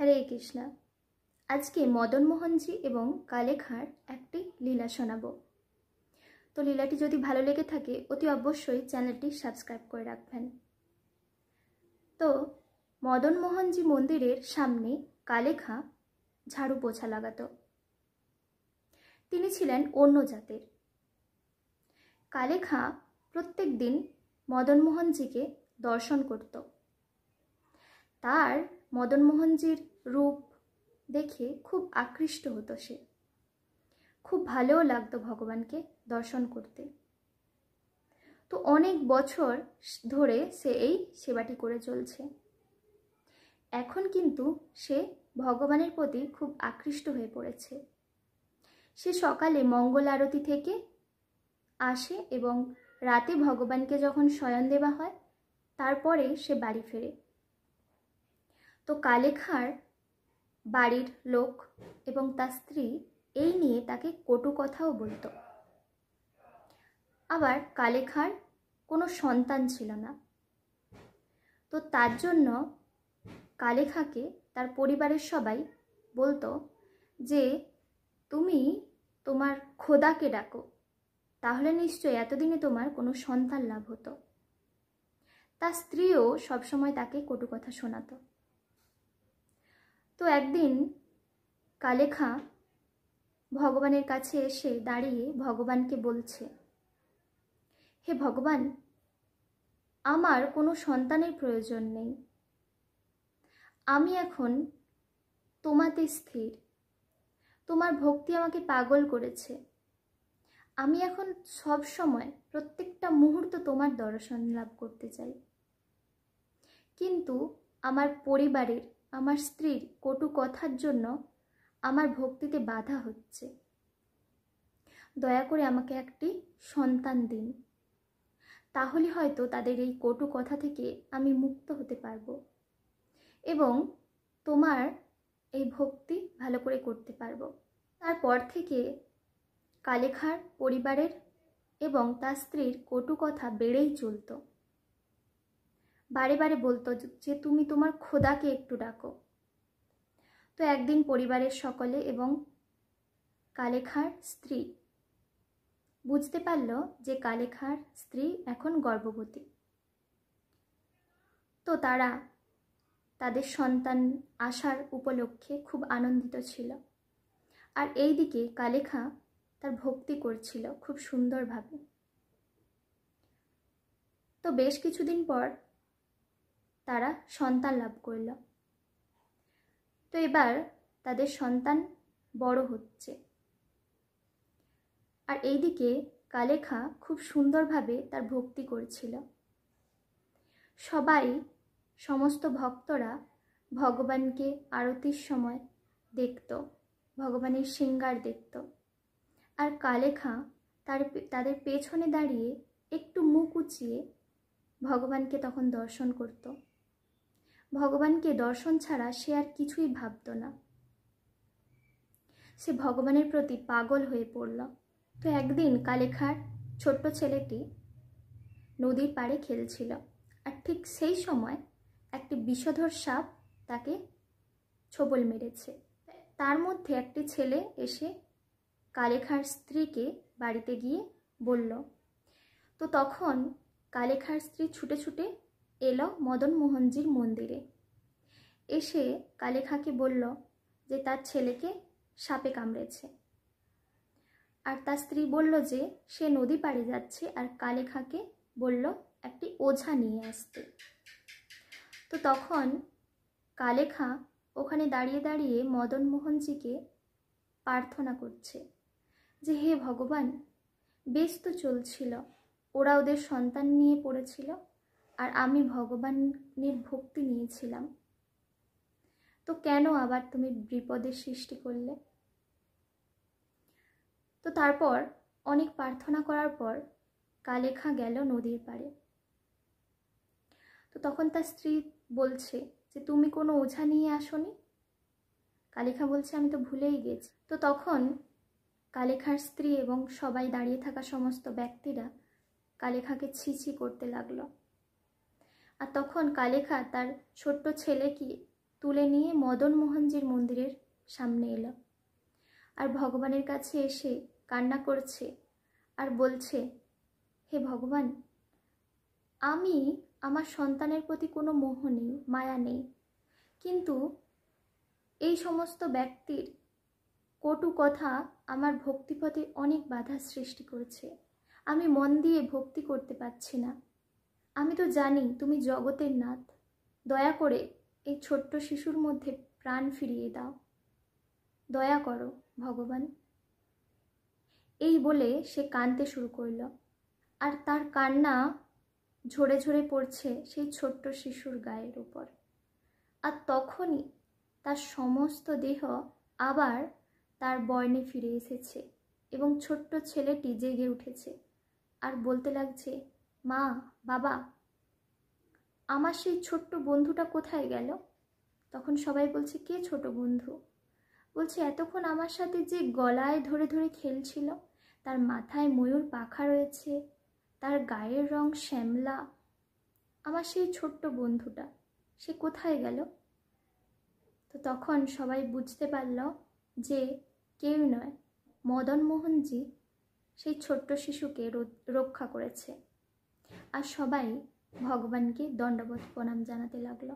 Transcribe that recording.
হরে কৃষ্ণ। আজকে মদন মোহনজি এবং কালেখার একটি লীলা শোনাবো। তো লীলাটি যদি ভালো লেগে থাকে অতি অবশ্যই চ্যানেলটি সাবস্ক্রাইব করে রাখবেন। তো মদন মোহনজি মন্দিরের সামনে কালেখা ঝাড়ু পোছা লাগাতো। তিনি ছিলেন অন্য জাতের। কালেখা প্রত্যেক দিন মদন মোহনজিকে দর্শন করত। তার মদন মোহনজির রূপ দেখে খুব আকৃষ্ট হতো সে। খুব ভালোও লাগতো ভগবানকে দর্শন করতে। তো অনেক বছর ধরে সে এই সেবাটি করে চলছে। এখন কিন্তু সে ভগবানের প্রতি খুব আকৃষ্ট হয়ে পড়েছে। সে সকালে মঙ্গল আরতি থেকে আসে এবং রাতে ভগবানকে যখন শয়ন দেওয়া হয় তারপরে সে বাড়ি ফেরে। তো কালেখার বাড়ির লোক এবং তার স্ত্রী এই নিয়ে তাকে কটু কথাও বলতো। আবার কালেখার কোনো সন্তান ছিল না। তো তার জন্য কালেখাকে তার পরিবারের সবাই বলতো যে তুমি তোমার খোদাকে ডাকো, তাহলে নিশ্চয়ই এতদিনে তোমার কোনো সন্তান লাভ হতো। তার স্ত্রীও সবসময় তাকে কটু কথা শোনাতো। তো একদিন কালেখা ভগবানের কাছে এসে দাঁড়িয়ে ভগবানকে বলছে, হে ভগবান, আমার কোনো সন্তানের প্রয়োজন নেই। আমি এখন তোমাতে স্থির। তোমার ভক্তি আমাকে পাগল করেছে। আমি এখন সব সময় প্রত্যেকটা মুহূর্ত তোমার দর্শন লাভ করতে চাই। কিন্তু আমার পরিবারের, আমার স্ত্রীর কটু কথার জন্য আমার ভক্তিতে বাধা হচ্ছে। দয়া করে আমাকে একটি সন্তান দিন, তাহলে হয়তো তাদের এই কটু কথা থেকে আমি মুক্ত হতে পারবো এবং তোমার এই ভক্তি ভালো করে করতে পারবো। তারপর থেকে কালেখার পরিবারের এবং তার স্ত্রীর কটু কথা বেড়েই চলতো। বারে বারে বলতো যে তুমি তোমার খোদাকে একটু ডাকো। তো একদিন পরিবারের সকলে এবং কালেখার স্ত্রী বুঝতে পারল যে কালেখার স্ত্রী এখন গর্ভবতী। তো তারা তাদের সন্তান আসার উপলক্ষে খুব আনন্দিত ছিল। আর এই দিকে কালেখা তার ভক্তি করছিল খুব সুন্দরভাবে। তো বেশ কিছুদিন পর তারা সন্তান লাভ করল। তো এবার তাদের সন্তান বড় হচ্ছে। আর এইদিকে কালেখা খুব সুন্দরভাবে তার ভক্তি করছিল। সবাই, সমস্ত ভক্তরা ভগবানকে আরতির সময় দেখত, ভগবানের শৃঙ্গার দেখত। আর কালেখা তাদের পেছনে দাঁড়িয়ে একটু মুখ উঁচিয়ে ভগবানকে তখন দর্শন করত। ভগবানকে দর্শন ছাড়া সে আর কিছুই ভাবত না। সে ভগবানের প্রতি পাগল হয়ে পড়ল। তো একদিন কালেখার ছোট্ট ছেলেটি নদীর পাড়ে খেলছিল। আর ঠিক সেই সময় একটি বিষধর সাপ তাকে ছোবল মেরেছে। তার মধ্যে একটি ছেলে এসে কালেখার স্ত্রীকে বাড়িতে গিয়ে বলল। তো তখন কালেখার স্ত্রী ছুটে ছুটে এলো মদন মোহনজির মন্দিরে। এসে কালেখাকে বলল যে তার ছেলেকে সাপে কামড়েছে। আর তার স্ত্রী বলল যে সে নদী পাড়ে যাচ্ছে আর কালেখাকে বলল একটি ওঝা নিয়ে আসতে। তো তখন কালেখা ওখানে দাঁড়িয়ে দাঁড়িয়ে মদন মোহনজিকে প্রার্থনা করছে যে হে ভগবান, বেশ তো চলছিল, ওরা ওদের সন্তান নিয়ে পড়েছিল আর আমি ভগবানের ভক্তি নিয়েছিলাম, তো কেন আবার তুমি বিপদের সৃষ্টি করলে? তো তারপর অনেক প্রার্থনা করার পর কালেখা গেল নদীর পাড়ে। তো তখন তার স্ত্রী বলছে যে তুমি কোনো ওঝা নিয়ে আসোনি? কালেখা বলছে আমি তো ভুলেই গেছি। তো তখন কালেখার স্ত্রী এবং সবাই দাঁড়িয়ে থাকা সমস্ত ব্যক্তিরা কালেখাকে ছি ছি করতে লাগলো। আর তখন কালেখা তার ছোট্ট ছেলেকে তুলে নিয়ে মদন মোহনজির মন্দিরের সামনে এলো আর ভগবানের কাছে এসে কান্না করছে আর বলছে, হে ভগবান, আমি আমার সন্তানের প্রতি কোনো মোহ নেই, মায়া নেই, কিন্তু এই সমস্ত ব্যক্তির কটু কথা আমার ভক্তিপথে অনেক বাধা সৃষ্টি করেছে। আমি মন দিয়ে ভক্তি করতে পারছি না। আমি তো জানি তুমি জগতের নাথ, দয়া করে এই ছোট্ট শিশুর মধ্যে প্রাণ ফিরিয়ে দাও, দয়া করো ভগবান। এই বলে সে কাঁদতে শুরু করলো আর তার কান্না ঝরে ঝরে পড়ছে সেই ছোট্ট শিশুর গায়ের উপর। আর তখনই তার সমস্ত দেহ আবার তার বর্ণে ফিরে এসেছে এবং ছোট্ট ছেলেটি জেগে উঠেছে আর বলতে লাগছে, মা, বাবা, আমার সেই ছোট্ট বন্ধুটা কোথায় গেল? তখন সবাই বলছে, কে ছোট বন্ধু? বলছে, এতক্ষণ আমার সাথে যে গলায় ধরে ধরে খেলছিল, তার মাথায় ময়ূর পাখা রয়েছে, তার গায়ের রং শ্যামলা, আমার সেই ছোট্ট বন্ধুটা, সে কোথায় গেল? তো তখন সবাই বুঝতে পারল যে কেউ নয়, মদন মোহনজি সেই ছোট্ট শিশুকে রক্ষা করেছে। আর সবাই ভগবানকে দণ্ডবত প্রণাম জানাতে লাগলো।